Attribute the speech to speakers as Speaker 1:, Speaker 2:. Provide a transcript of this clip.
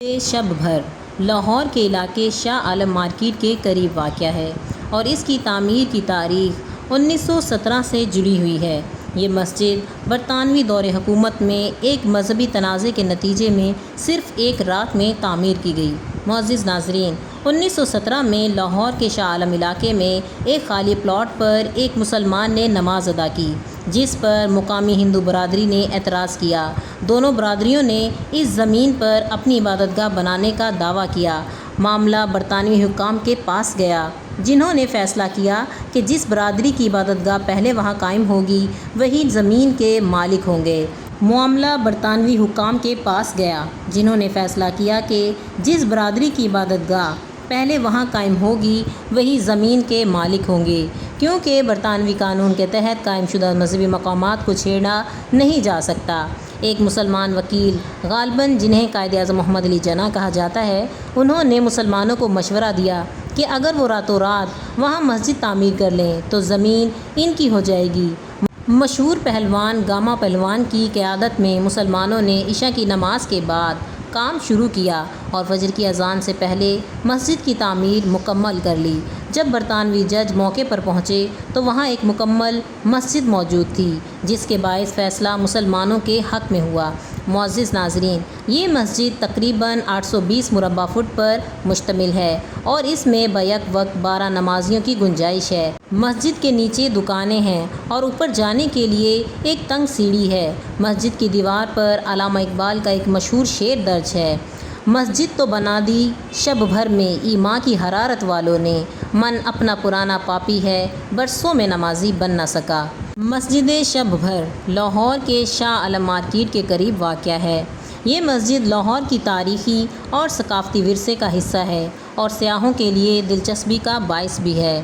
Speaker 1: شب بھر لاہور کے علاقے شاہ عالم مارکیٹ کے قریب واقع ہے اور اس کی تعمیر کی تاریخ 1917 سے جڑی ہوئی ہے۔ یہ مسجد برطانوی دور حکومت میں ایک مذہبی تنازع کے نتیجے میں صرف ایک رات میں تعمیر کی گئی۔ معزز ناظرین، 1917 میں لاہور کے شاہ عالم علاقے میں ایک خالی پلاٹ پر ایک مسلمان نے نماز ادا کی، جس پر مقامی ہندو برادری نے اعتراض کیا۔ دونوں برادریوں نے اس زمین پر اپنی عبادت گاہ بنانے کا دعویٰ کیا۔ معاملہ برطانوی حکام کے پاس گیا، جنہوں نے فیصلہ کیا کہ جس برادری کی عبادت گاہ پہلے وہاں قائم ہوگی وہی زمین کے مالک ہوں گے۔ معاملہ برطانوی حکام کے پاس گیا، جنہوں نے فیصلہ کیا کہ جس برادری کی عبادت گاہ پہلے وہاں قائم ہوگی وہی زمین کے مالک ہوں گے، کیونکہ برطانوی قانون کے تحت قائم شدہ مذہبی مقامات کو چھیڑا نہیں جا سکتا۔ ایک مسلمان وکیل، غالباً جنہیں قائد اعظم محمد علی جناح کہا جاتا ہے، انہوں نے مسلمانوں کو مشورہ دیا کہ اگر وہ راتوں رات وہاں مسجد تعمیر کر لیں تو زمین ان کی ہو جائے گی۔ مشہور پہلوان گاما پہلوان کی قیادت میں مسلمانوں نے عشاء کی نماز کے بعد کام شروع کیا اور فجر کی اذان سے پہلے مسجد کی تعمیر مکمل کر لی۔ جب برطانوی جج موقع پر پہنچے تو وہاں ایک مکمل مسجد موجود تھی، جس کے باعث فیصلہ مسلمانوں کے حق میں ہوا۔ معزز ناظرین، یہ مسجد تقریباً 820 مربع فٹ پر مشتمل ہے اور اس میں بیک وقت 12 نمازیوں کی گنجائش ہے۔ مسجد کے نیچے دکانیں ہیں اور اوپر جانے کے لیے ایک تنگ سیڑھی ہے۔ مسجد کی دیوار پر علامہ اقبال کا ایک مشہور شعر درج ہے: مسجد تو بنا دی شب بھر میں ایمان کی حرارت والوں نے، من اپنا پرانا پاپی ہے برسوں میں نمازی بن نہ سکا۔ مسجد شب بھر لاہور کے شاہ عالم مارکیٹ کے قریب واقع ہے۔ یہ مسجد لاہور کی تاریخی اور ثقافتی ورثے کا حصہ ہے اور سیاحوں کے لیے دلچسپی کا باعث بھی ہے۔